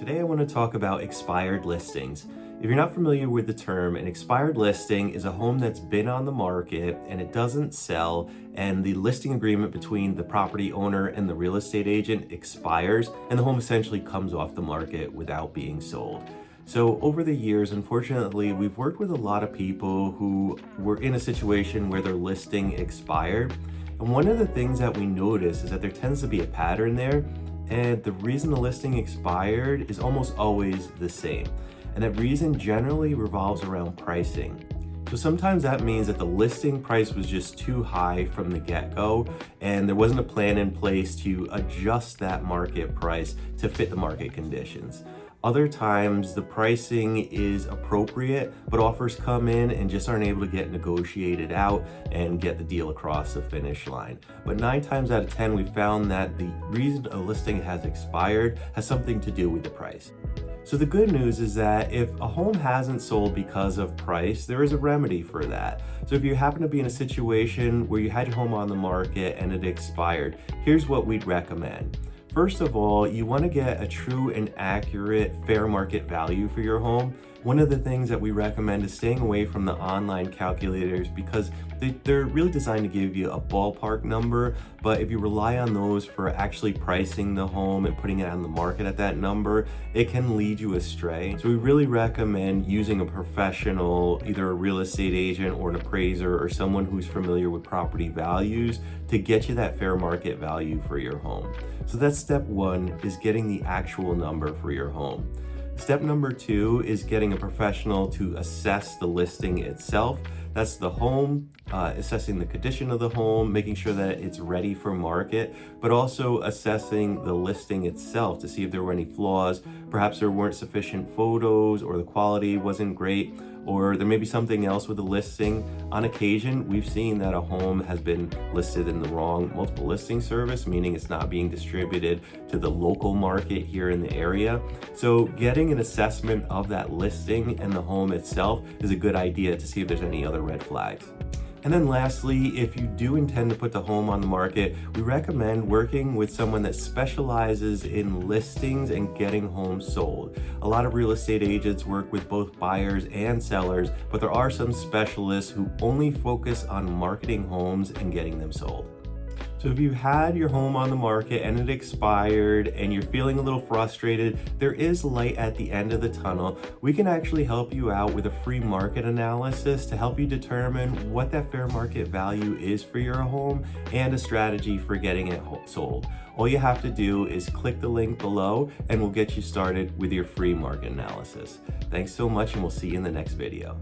Today I want to talk about expired listings. If you're not familiar with the term, an expired listing is a home that's been on the market and it doesn't sell, and the listing agreement between the property owner and the real estate agent expires, and the home essentially comes off the market without being sold. So over the years, unfortunately, we've worked with a lot of people who were in a situation where their listing expired. And one of the things that we notice is that there tends to be a pattern there, and the reason the listing expired is almost always the same. And that reason generally revolves around pricing. So sometimes that means that the listing price was just too high from the get-go, and there wasn't a plan in place to adjust that market price to fit the market conditions. Other times the pricing is appropriate, but offers come in and just aren't able to get negotiated out and get the deal across the finish line. But 9 times out of 10, we found that the reason a listing has expired has something to do with the price. So the good news is that if a home hasn't sold because of price, there is a remedy for that. So if you happen to be in a situation where you had your home on the market and it expired, here's what we'd recommend. First of all, you want to get a true and accurate fair market value for your home. One of the things that we recommend is staying away from the online calculators because they're really designed to give you a ballpark number, but if you rely on those for actually pricing the home and putting it on the market at that number, it can lead you astray. So we really recommend using a professional, either a real estate agent or an appraiser or someone who's familiar with property values to get you that fair market value for your home. So that's step 1, is getting the actual number for your home. Step number 2 is getting a professional to assess the listing itself. That's the home, assessing the condition of the home, making sure that it's ready for market, but also assessing the listing itself to see if there were any flaws. Perhaps there weren't sufficient photos, or the quality wasn't great, or there may be something else with the listing. On occasion, we've seen that a home has been listed in the wrong multiple listing service, meaning it's not being distributed to the local market here in the area. So getting an assessment of that listing and the home itself is a good idea to see if there's any other red flags. And then lastly, if you do intend to put the home on the market, we recommend working with someone that specializes in listings and getting homes sold. A lot of real estate agents work with both buyers and sellers, but there are some specialists who only focus on marketing homes and getting them sold. So if you had your home on the market and it expired and you're feeling a little frustrated, there is light at the end of the tunnel. We can actually help you out with a free market analysis to help you determine what that fair market value is for your home and a strategy for getting it sold. All you have to do is click the link below and we'll get you started with your free market analysis. Thanks so much, and we'll see you in the next video.